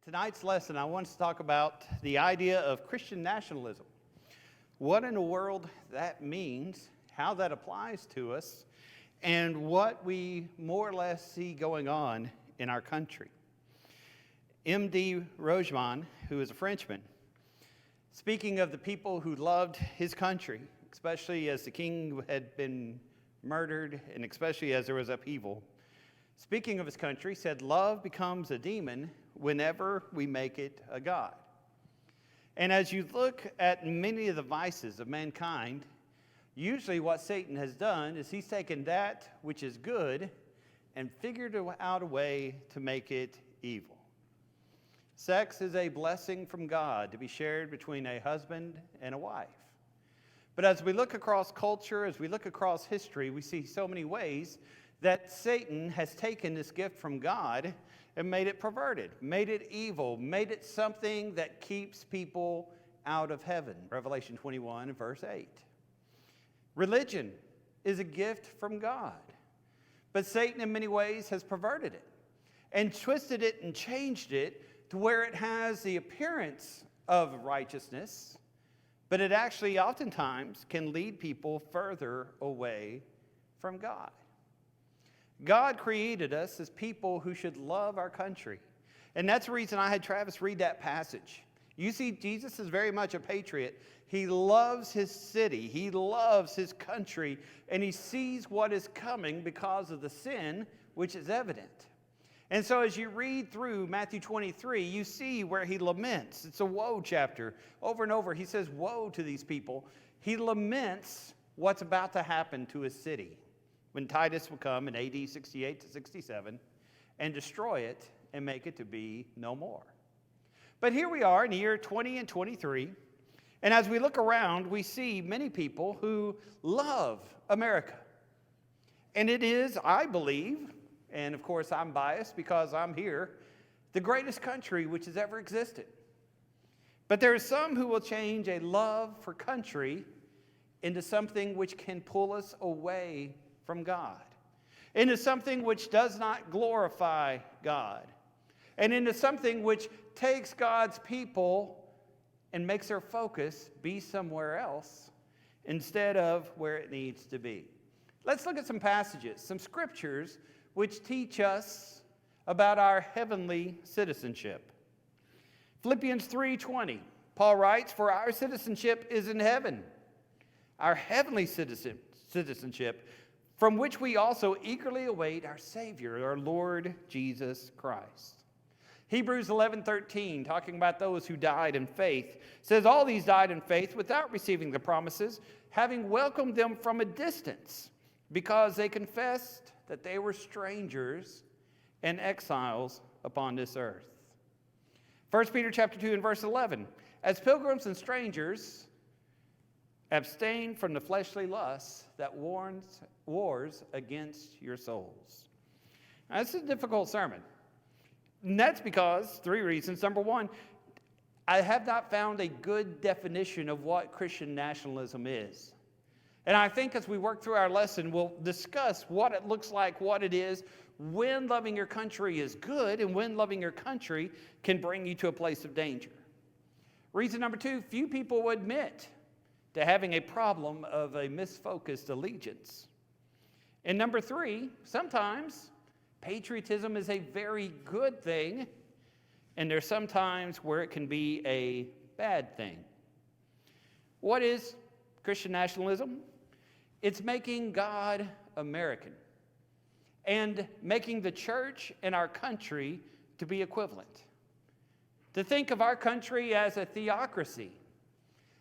Tonight's lesson, I want to talk about the idea of Christian nationalism. What in the world that means, how that applies to us, and what we more or less see going on in our country. M.D. Rogemont, who is a Frenchman, speaking of the people who loved his country, especially as the king had been murdered and especially as there was upheaval, speaking of his country, said, "Love becomes a demon whenever we make it a god." And as you look at many of the vices of mankind, usually what Satan has done is he's taken that which is good and figured out a way to make it evil. Sex is a blessing from God to be shared between a husband and a wife. But as we look across culture, as we look across history, we see so many ways that Satan has taken this gift from God and made it perverted, made it evil, made it something that keeps people out of heaven. Revelation 21 and verse 8. Religion is a gift from God, but Satan in many ways has perverted it and twisted it and changed it to where it has the appearance of righteousness, but it actually oftentimes can lead people further away from God. God created us as people who should love our country. And that's the reason I had Travis read that passage. You see, Jesus is very much a patriot. He loves his city. He loves his country. And he sees what is coming because of the sin, which is evident. And so as you read through Matthew 23, you see where he laments. It's a woe chapter. Over and over, he says, woe to these people. He laments what's about to happen to his city, when Titus will come in AD 68 to 67 and destroy it and make it to be no more. But here we are in the year 20 and 23, and as we look around, we see many people who love America. And it is, I believe, and of course I'm biased because I'm here, the greatest country which has ever existed. But there are some who will change a love for country into something which can pull us away from God, into something which does not glorify God, and into something which takes God's people and makes their focus be somewhere else instead of where it needs to be. Let's look at some passages, some scriptures which teach us about our heavenly citizenship. Philippians 3:20, Paul writes, "For our citizenship is in heaven, our heavenly citizenship, from which we also eagerly await our Savior, our Lord Jesus Christ." Hebrews 11:13, talking about those who died in faith, says, "All these died in faith without receiving the promises, having welcomed them from a distance, because they confessed that they were strangers and exiles upon this earth." 1 Peter chapter 2 and verse 11, "As pilgrims and strangers, abstain from the fleshly lusts that wars against your souls." Now, this is a difficult sermon. And that's because, three reasons. Number one, I have not found a good definition of what Christian nationalism is. And I think as we work through our lesson, we'll discuss what it looks like, what it is, when loving your country is good, and when loving your country can bring you to a place of danger. Reason number two, few people will admit to having a problem of a misfocused allegiance. And number three, sometimes patriotism is a very good thing, and there's some times where it can be a bad thing. What is Christian nationalism? It's making God American and making the church and our country to be equivalent. To think of our country as a theocracy,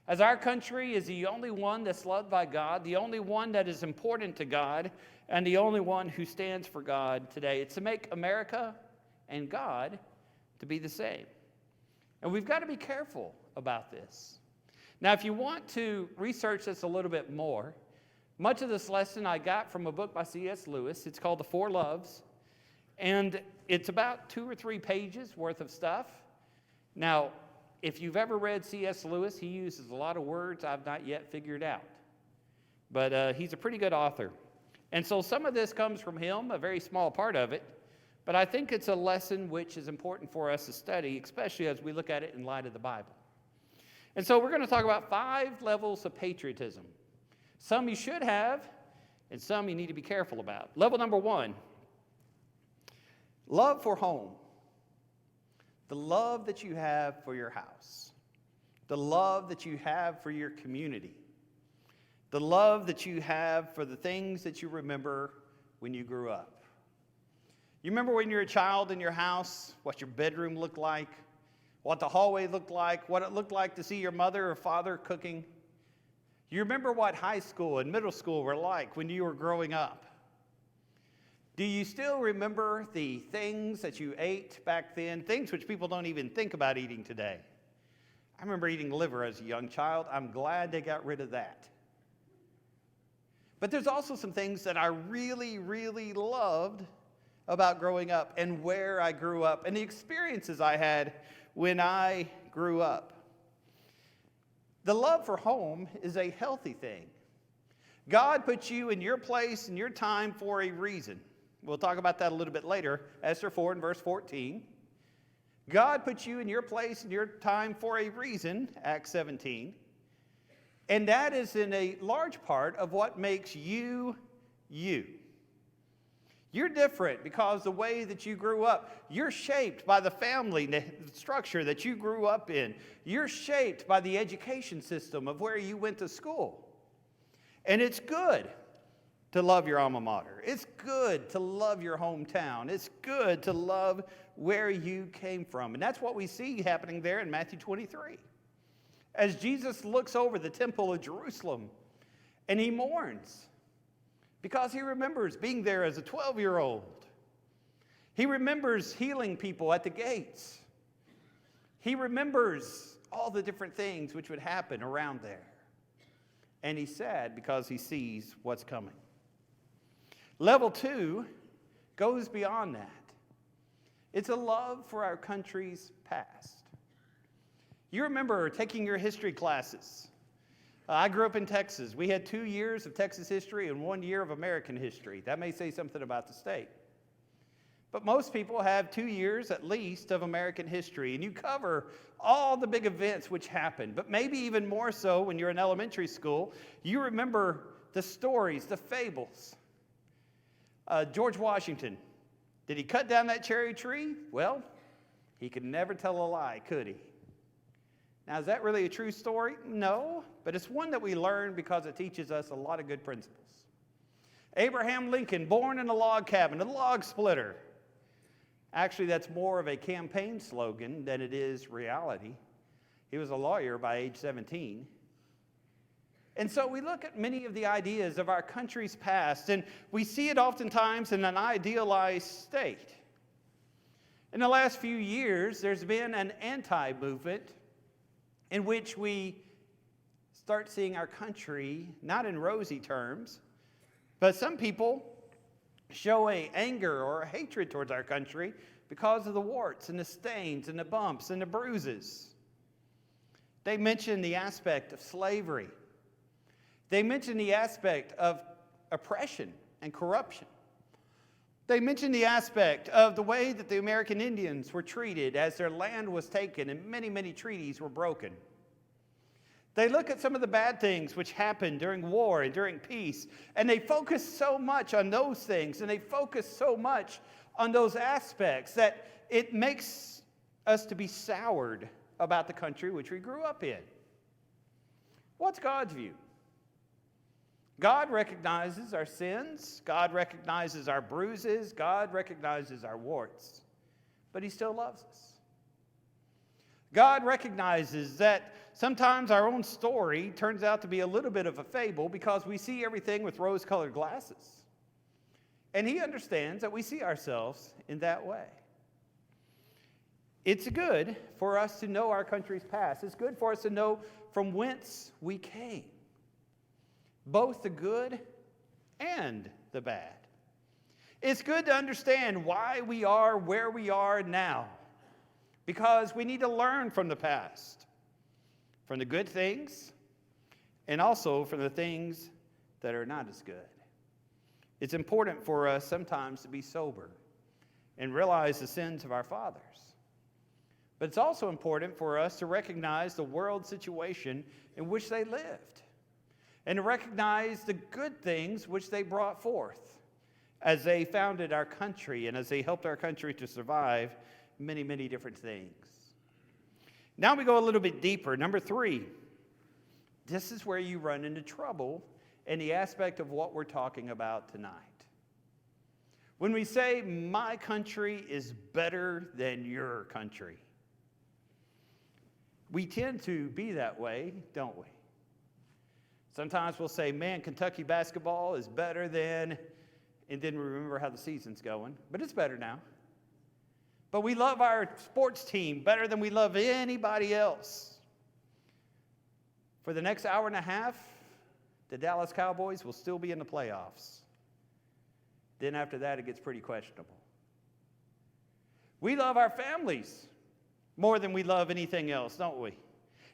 as our country is the only one that's loved by God, the only one that is important to God, and the only one who stands for God today. It's to make America and God to be the same. And we've got to be careful about this. Now, if you want to research this a little bit more, much of this lesson I got from a book by C.S. Lewis. It's called The Four Loves, and it's about 2 or 3 pages worth of stuff. Now, if you've ever read C.S. Lewis, he uses a lot of words I've not yet figured out. But he's a pretty good author. And so some of this comes from him, a very small part of it. But I think it's a lesson which is important for us to study, especially as we look at it in light of the Bible. And so we're going to talk about 5 levels of patriotism. Some you should have, and some you need to be careful about. Level number 1, love for home. The love that you have for your house. The love that you have for your community. The love that you have for the things that you remember when you grew up. You remember when you were a child in your house, what your bedroom looked like, what the hallway looked like, what it looked like to see your mother or father cooking. You remember what high school and middle school were like when you were growing up. Do you still remember the things that you ate back then, things which people don't even think about eating today? I remember eating liver as a young child. I'm glad they got rid of that. But there's also some things that I really, really loved about growing up and where I grew up and the experiences I had when I grew up. The love for home is a healthy thing. God put you in your place and your time for a reason. We'll talk about that a little bit later. Esther 4 and verse 14. God put you in your place and your time for a reason, Acts 17. And that is in a large part of what makes you, you. You're different because the way that you grew up. You're shaped by the family the structure that you grew up in. You're shaped by the education system of where you went to school. And it's good to love your alma mater. It's good to love your hometown. It's good to love where you came from. And that's what we see happening there in Matthew 23. As Jesus looks over the temple of Jerusalem and he mourns because he remembers being there as a 12-year-old. He remembers healing people at the gates. He remembers all the different things which would happen around there. And he's sad because he sees what's coming. Level 2 goes beyond that. It's a love for our country's past. You remember taking your history classes. I grew up in Texas. We had 2 years of Texas history and 1 year of American history. That may say something about the state. But most people have 2 years at least of American history, and you cover all the big events which happened. But maybe even more so when you're in elementary school, you remember the stories, the fables. George Washington, did he cut down that cherry tree? Well, he could never tell a lie, could he? Now, is that really a true story? No, but it's one that we learn because it teaches us a lot of good principles. Abraham Lincoln, born in a log cabin, a log splitter. Actually, that's more of a campaign slogan than it is reality. He was a lawyer by age 17. And so we look at many of the ideas of our country's past, and we see it oftentimes in an idealized state. In the last few years, there's been an anti-movement in which we start seeing our country, not in rosy terms, but some people show an anger or a hatred towards our country because of the warts and the stains and the bumps and the bruises. They mention the aspect of slavery. They mention the aspect of oppression and corruption. They mention the aspect of the way that the American Indians were treated as their land was taken and many, many treaties were broken. They look at some of the bad things which happened during war and during peace, and they focus so much on those things, and they focus so much on those aspects that it makes us to be soured about the country which we grew up in. What's God's view? God recognizes our sins. God recognizes our bruises. God recognizes our warts. But he still loves us. God recognizes that sometimes our own story turns out to be a little bit of a fable because we see everything with rose-colored glasses. And he understands that we see ourselves in that way. It's good for us to know our country's past. It's good for us to know from whence we came. Both the good and the bad. It's good to understand why we are where we are now, because we need to learn from the past, from the good things, and also from the things that are not as good. It's important for us sometimes to be sober and realize the sins of our fathers. But it's also important for us to recognize the world situation in which they lived and to recognize the good things which they brought forth as they founded our country and as they helped our country to survive many, many different things. Now we go a little bit deeper. Number 3, this is where you run into trouble in the aspect of what we're talking about tonight. When we say, my country is better than your country, we tend to be that way, don't we? Sometimes we'll say, man, Kentucky basketball is better than, and then we remember how the season's going, but it's better now. But we love our sports team better than we love anybody else. For the next hour and a half, the Dallas Cowboys will still be in the playoffs. Then after that, it gets pretty questionable. We love our families more than we love anything else, don't we?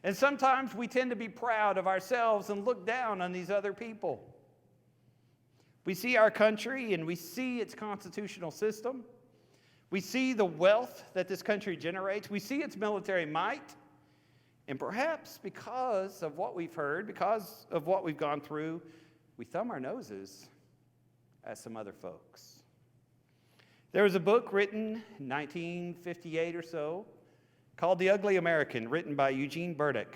And sometimes we tend to be proud of ourselves and look down on these other people. We see our country and we see its constitutional system. We see the wealth that this country generates. We see its military might. And perhaps because of what we've heard, because of what we've gone through, we thumb our noses at some other folks. There was a book written in 1958 or so called The Ugly American, written by Eugene Burdick.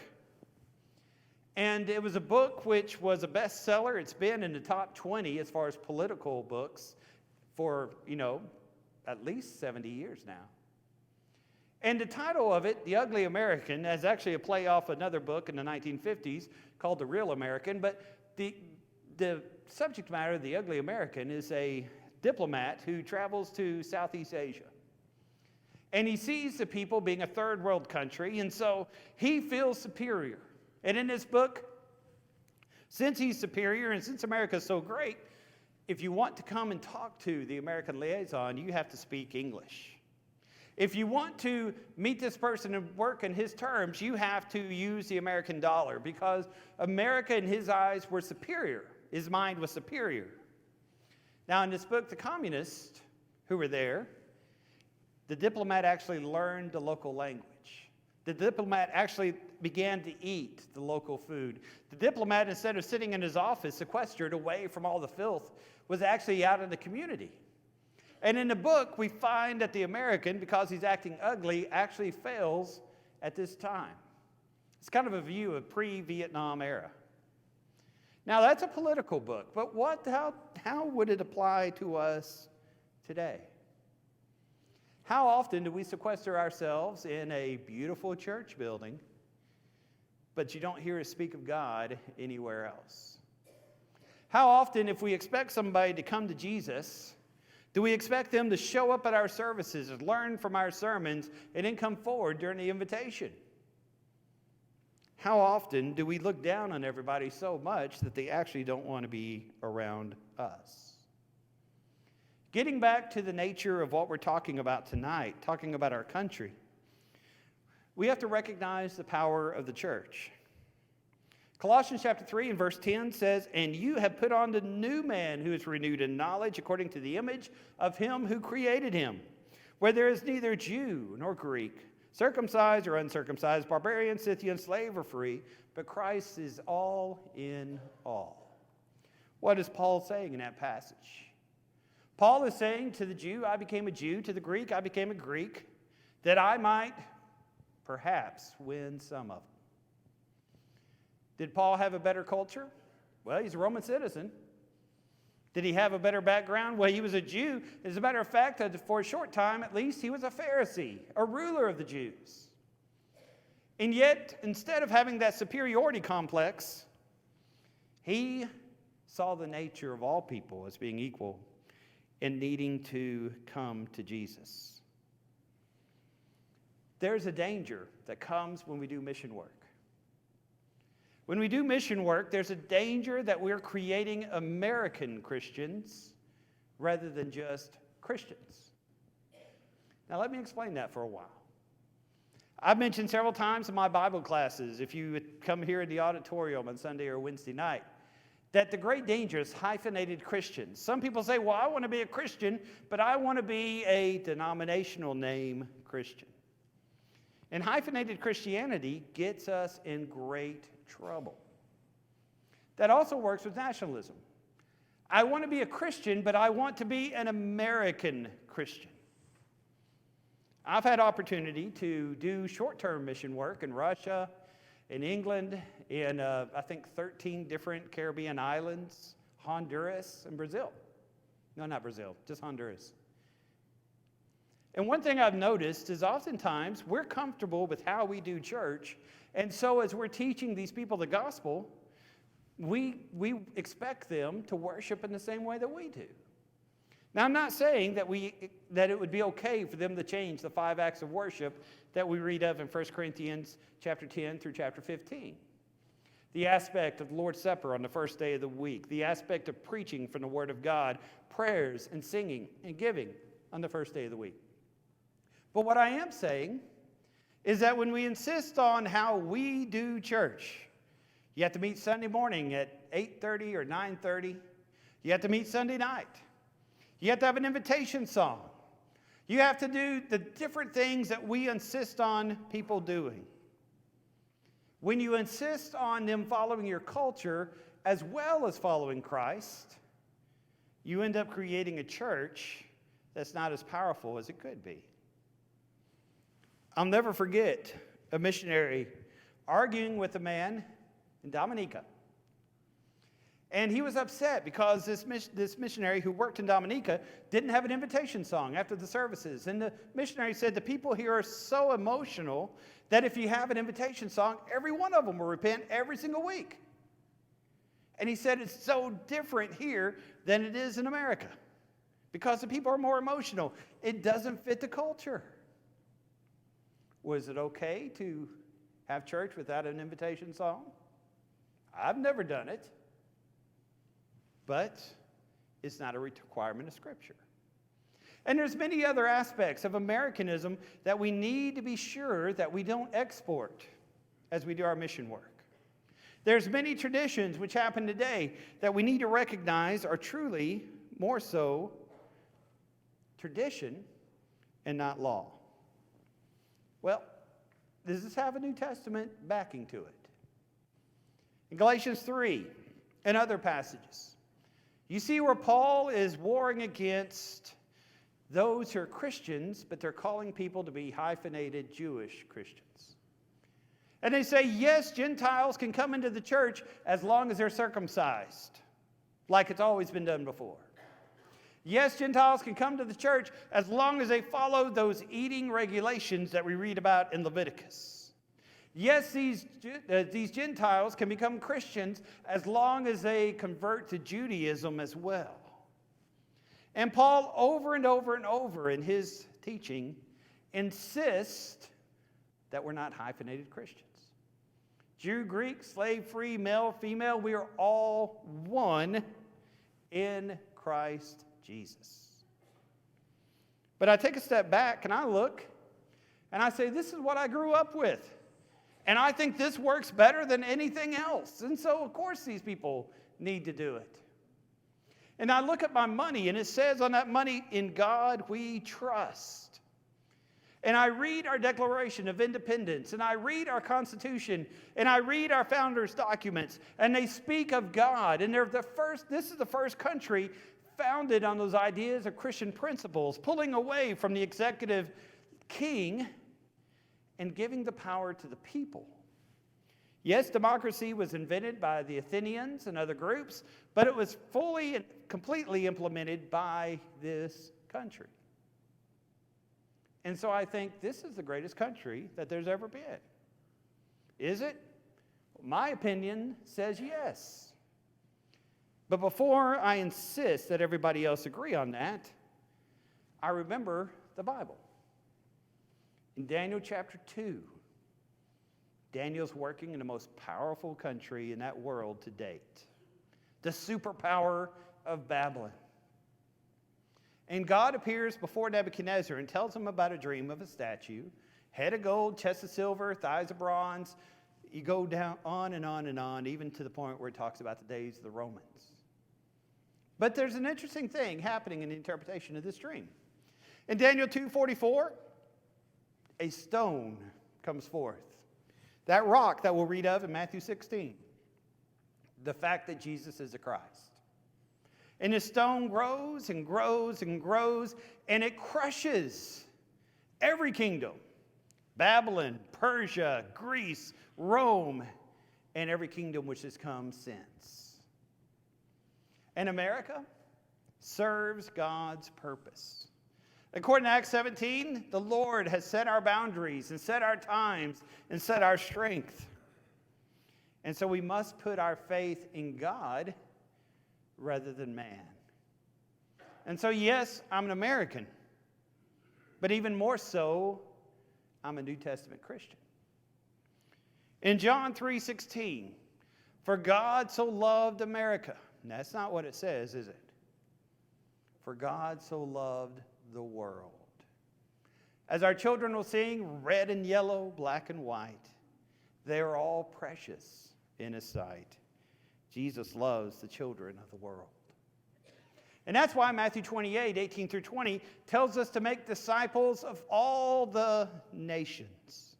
And it was a book which was a bestseller. It's been in the top 20 as far as political books for, at least 70 years now. And the title of it, The Ugly American, is actually a play off another book in the 1950s called The Real American. But the subject matter of The Ugly American is a diplomat who travels to Southeast Asia. And he sees the people being a third world country, and so he feels superior. And in this book, since he's superior and since America's so great, if you want to come and talk to the American liaison, you have to speak English. If you want to meet this person and work in his terms, you have to use the American dollar because America in his eyes were superior. His mind was superior. Now in this book, the communists who were there, the diplomat actually learned the local language. The diplomat actually began to eat the local food. The diplomat, instead of sitting in his office sequestered away from all the filth, was actually out in the community. And in the book, we find that the American, because he's acting ugly, actually fails at this time. It's kind of a view of pre-Vietnam era. Now, that's a political book, but how would it apply to us today? How often do we sequester ourselves in a beautiful church building, but you don't hear us speak of God anywhere else? How often, if we expect somebody to come to Jesus, do we expect them to show up at our services and learn from our sermons and then come forward during the invitation? How often do we look down on everybody so much that they actually don't want to be around us? Getting back to the nature of what we're talking about tonight, talking about our country, we have to recognize the power of the church. Colossians chapter 3 and verse 10 says, "And you have put on the new man who is renewed in knowledge according to the image of him who created him, where there is neither Jew nor Greek, circumcised or uncircumcised, barbarian, Scythian, slave or free, but Christ is all in all." What is Paul saying in that passage? Paul is saying to the Jew, I became a Jew. To the Greek, I became a Greek, that I might perhaps win some of them. Did Paul have a better culture? Well, he's a Roman citizen. Did he have a better background? Well, he was a Jew. As a matter of fact, for a short time at least, he was a Pharisee, a ruler of the Jews. And yet, instead of having that superiority complex, he saw the nature of all people as being equal and needing to come to Jesus. There's a danger that comes when we do mission work. When we do mission work, there's a danger that we're creating American Christians rather than just Christians. Now, let me explain that for a while. I've mentioned several times in my Bible classes, if you would come here in the auditorium on Sunday or Wednesday night, that the great danger is hyphenated Christians. Some people say, well, I want to be a Christian, but I want to be a denominational name Christian. And hyphenated Christianity gets us in great trouble. That also works with nationalism. I want to be a Christian, but I want to be an American Christian. I've had opportunity to do short-term mission work in Russia, in England, in I think 13 different Caribbean islands, Honduras, and Brazil. No, not Brazil, just Honduras. And one thing I've noticed is oftentimes we're comfortable with how we do church, and so as we're teaching these people the gospel, we expect them to worship in the same way that we do. Now, I'm not saying that it would be okay for them to change the 5 acts of worship that we read of in 1 Corinthians chapter 10 through chapter 15. The aspect of the Lord's Supper on the first day of the week, the aspect of preaching from the Word of God, prayers and singing and giving on the first day of the week. But what I am saying is that when we insist on how we do church, you have to meet Sunday morning at 8:30 or 9:30. You have to meet Sunday night. You have to have an invitation song. You have to do the different things that we insist on people doing. When you insist on them following your culture as well as following Christ, you end up creating a church that's not as powerful as it could be. I'll never forget a missionary arguing with a man in Dominica. And he was upset because this missionary who worked in Dominica didn't have an invitation song after the services. And the missionary said, the people here are so emotional that if you have an invitation song, every one of them will repent every single week. And he said, it's so different here than it is in America because the people are more emotional. It doesn't fit the culture. Was it okay to have church without an invitation song? I've never done it. But it's not a requirement of Scripture. And there's many other aspects of Americanism that we need to be sure that we don't export as we do our mission work. There's many traditions which happen today that we need to recognize are truly more so tradition and not law. Well, does this have a New Testament backing to it? In Galatians 3 and other passages, you see where Paul is warring against those who are Christians, but they're calling people to be hyphenated Jewish Christians. And they say, yes, Gentiles can come into the church as long as they're circumcised, like it's always been done before. Yes, Gentiles can come to the church as long as they follow those eating regulations that we read about in Leviticus. Yes, these Gentiles can become Christians as long as they convert to Judaism as well. And Paul, over and over and over in his teaching, insists that we're not hyphenated Christians. Jew, Greek, slave, free, male, female, we are all one in Christ Jesus. But I take a step back and I look and I say, this is what I grew up with. And I think this works better than anything else. And so, of course, these people need to do it. And I look at my money, and it says on that money, in God we trust. And I read our Declaration of Independence, and I read our Constitution, and I read our founders' documents, and they speak of God. And this is the first country founded on those ideas of Christian principles, pulling away from the executive king and giving the power to the people. Yes, democracy was invented by the Athenians and other groups, but it was fully and completely implemented by this country. And so I think this is the greatest country that there's ever been. Is it? My opinion says yes. But before I insist that everybody else agree on that, I remember the Bible. In Daniel chapter 2, Daniel's working in the most powerful country in that world to date, the superpower of Babylon. And God appears before Nebuchadnezzar and tells him about a dream of a statue, head of gold, chest of silver, thighs of bronze, you go down on and on and on, even to the point where it talks about the days of the Romans. But there's an interesting thing happening in the interpretation of this dream. In Daniel 2:44, a stone comes forth. That rock that we'll read of in Matthew 16. The fact that Jesus is the Christ. And the stone grows and grows and grows, and it crushes every kingdom. Babylon, Persia, Greece, Rome, and every kingdom which has come since. And America serves God's purpose. According to Acts 17, the Lord has set our boundaries and set our times and set our strength. And so we must put our faith in God rather than man. And so, yes, I'm an American, but even more so, I'm a New Testament Christian. In John 3:16, for God so loved America. Now, that's not what it says, is it? For God so loved the world. As our children will sing, red and yellow, black and white, they are all precious in His sight. Jesus loves the children of the world. And that's why Matthew 28:18 through 20 tells us to make disciples of all the nations.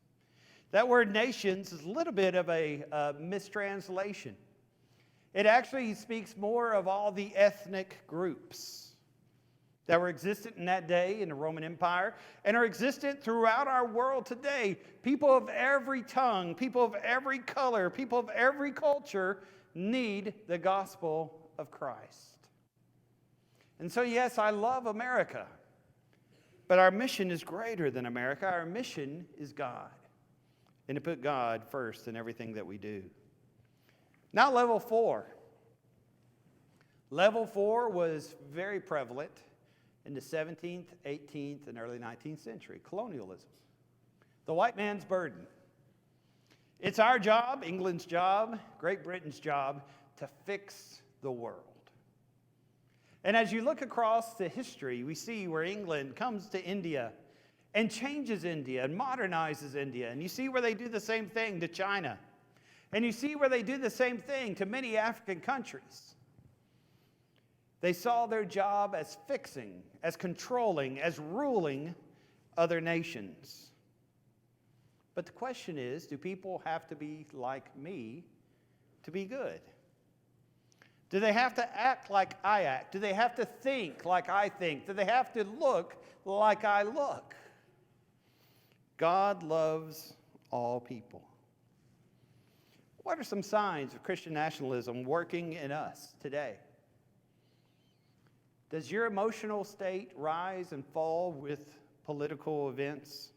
That word nations is a little bit of a mistranslation. It actually speaks more of all the ethnic groups that were existent in that day in the Roman Empire and are existent throughout our world today. People of every tongue, people of every color, people of every culture need the gospel of Christ. And so, yes, I love America, but our mission is greater than America. Our mission is God, and to put God first in everything that we do. Now, level 4. Level 4 was very prevalent in the 17th, 18th, and early 19th century. Colonialism. The white man's burden. It's our job, England's job, Great Britain's job, to fix the world. And as you look across the history, we see where England comes to India and changes India and modernizes India. And you see where they do the same thing to China. And you see where they do the same thing to many African countries. They saw their job as fixing, as controlling, as ruling other nations. But the question is, do people have to be like me to be good? Do they have to act like I act? Do they have to think like I think? Do they have to look like I look? God loves all people. What are some signs of Christian nationalism working in us today? Does your emotional state rise and fall with political events?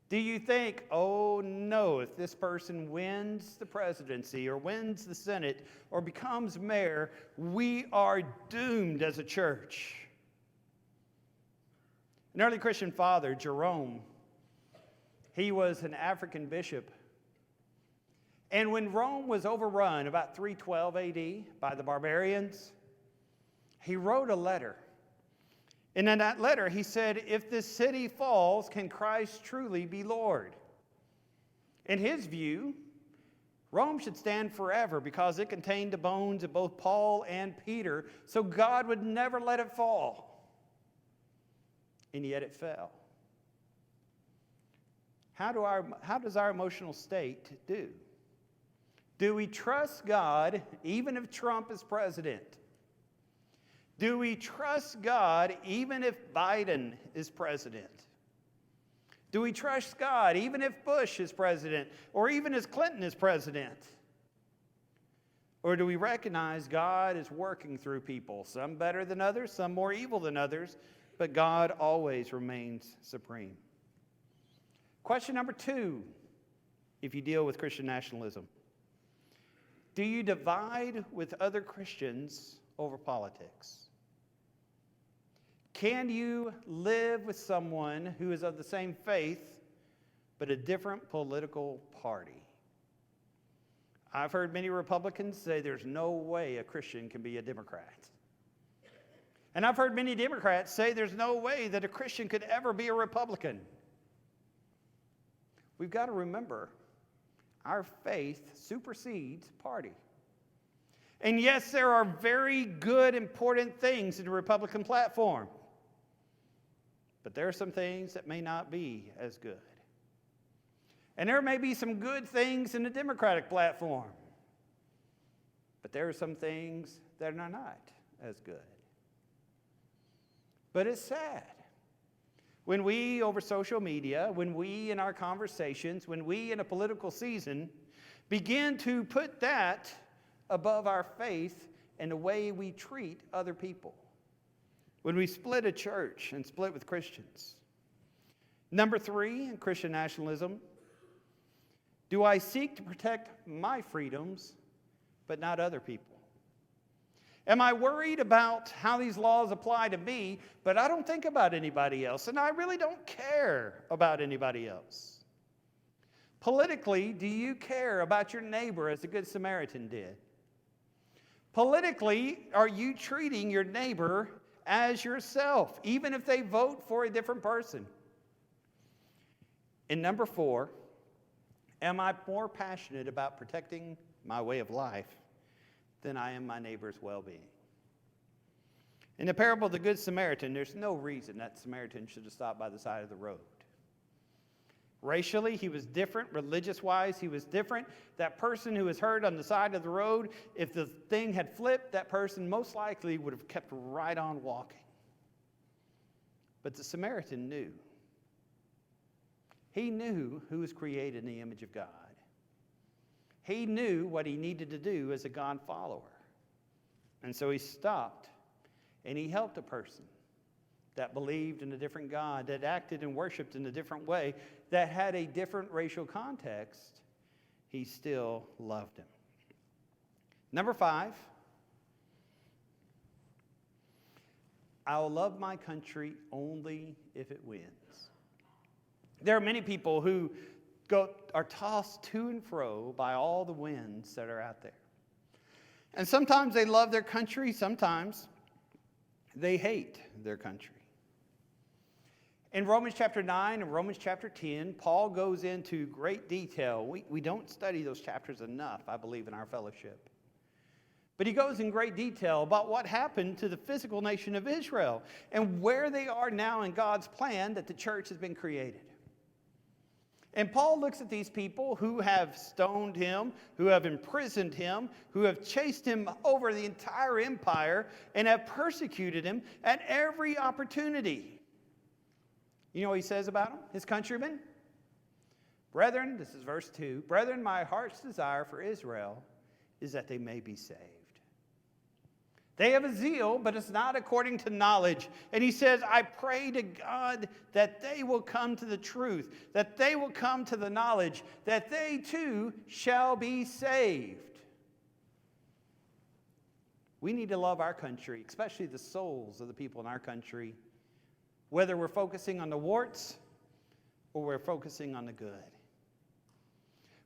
Do you think, oh no, if this person wins the presidency or wins the Senate or becomes mayor, we are doomed as a church? An early Christian father, Jerome, he was an African bishop. And when Rome was overrun about 312 AD by the barbarians, he wrote a letter. And in that letter, he said, if this city falls, can Christ truly be Lord? In his view, Rome should stand forever because it contained the bones of both Paul and Peter, so God would never let it fall. And yet it fell. How does our emotional state do? Do we trust God even if Trump is president? Do we trust God even if Biden is president? Do we trust God even if Bush is president or even as Clinton is president? Or do we recognize God is working through people, some better than others, some more evil than others, but God always remains supreme? Question number 2, if you deal with Christian nationalism. Do you divide with other Christians over politics? Can you live with someone who is of the same faith but a different political party? I've heard many Republicans say there's no way a Christian can be a Democrat. And I've heard many Democrats say there's no way that a Christian could ever be a Republican. We've got to remember our faith supersedes party. And yes, there are very good, important things in the Republican platform. But there are some things that may not be as good. And there may be some good things in the Democratic platform. But there are some things that are not as good. But it's sad when we, over social media, when we in our conversations, when we in a political season, begin to put that above our faith and the way we treat other people. When we split a church and split with Christians. Number 3 in Christian nationalism, do I seek to protect my freedoms but not other people? Am I worried about how these laws apply to me, but I don't think about anybody else, and I really don't care about anybody else? Politically, do you care about your neighbor as the Good Samaritan did? Politically, are you treating your neighbor as yourself, even if they vote for a different person? And number 4, am I more passionate about protecting my way of life than I am my neighbor's well-being? In the parable of the Good Samaritan, there's no reason that Samaritan should have stopped by the side of the road. Racially, he was different. Religious-wise, he was different. That person who was hurt on the side of the road, if the thing had flipped, that person most likely would have kept right on walking. But the Samaritan knew. He knew who was created in the image of God. He knew what he needed to do as a God follower. And so he stopped and he helped a person that believed in a different God, that acted and worshiped in a different way, that had a different racial context. He still loved him. Number 5, I'll love my country only if it wins. There are many people who are tossed to and fro by all the winds that are out there. And sometimes they love their country, sometimes they hate their country. In Romans chapter 9 and Romans chapter 10, Paul goes into great detail. We don't study those chapters enough, I believe, in our fellowship. But he goes in great detail about what happened to the physical nation of Israel and where they are now in God's plan that the church has been created. And Paul looks at these people who have stoned him, who have imprisoned him, who have chased him over the entire empire, and have persecuted him at every opportunity. You know what he says about them, his countrymen? Brethren, this is verse 2, brethren, my heart's desire for Israel is that they may be saved. They have a zeal, but it's not according to knowledge. And he says, I pray to God that they will come to the truth, that they will come to the knowledge, that they too shall be saved. We need to love our country, especially the souls of the people in our country, whether we're focusing on the warts or we're focusing on the good.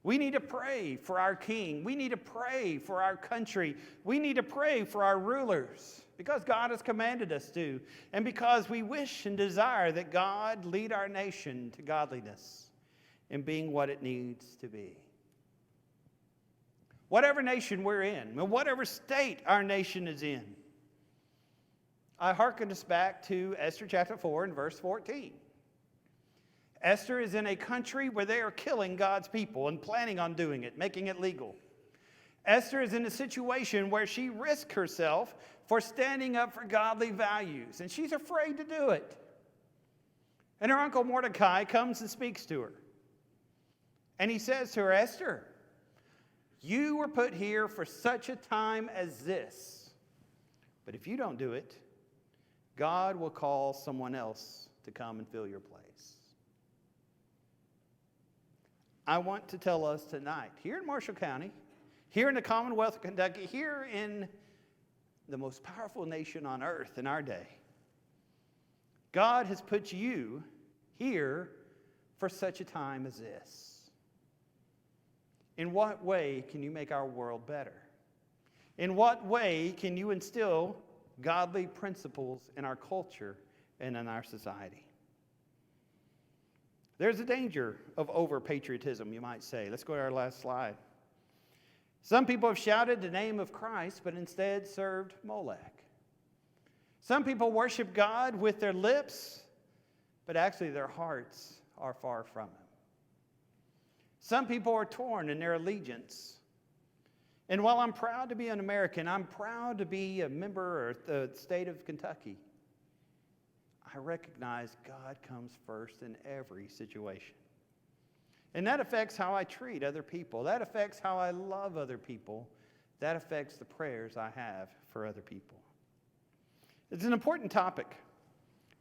We need to pray for our king. We need to pray for our country. We need to pray for our rulers because God has commanded us to, and because we wish and desire that God lead our nation to godliness and being what it needs to be. Whatever nation we're in, whatever state our nation is in, I hearken us back to Esther chapter 4 and verse 14. Esther is in a country where they are killing God's people and planning on doing it, making it legal. Esther is in a situation where she risks herself for standing up for godly values, and she's afraid to do it. And her uncle Mordecai comes and speaks to her. And he says to her, Esther, you were put here for such a time as this. But if you don't do it, God will call someone else to come and fill your place. I want to tell us tonight, here in Marshall County, here in the Commonwealth of Kentucky, here in the most powerful nation on earth in our day, God has put you here for such a time as this. In what way can you make our world better? In what way can you instill godly principles in our culture and in our society? There's a danger of over-patriotism, you might say. Let's go to our last slide. Some people have shouted the name of Christ, but instead served Molech. Some people worship God with their lips, but actually their hearts are far from Him. Some people are torn in their allegiance. And while I'm proud to be an American, I'm proud to be a member of the state of Kentucky, I recognize God comes first in every situation. And that affects how I treat other people. That affects how I love other people. That affects the prayers I have for other people. It's an important topic.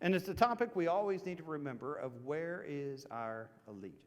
And it's a topic we always need to remember of where is our allegiance.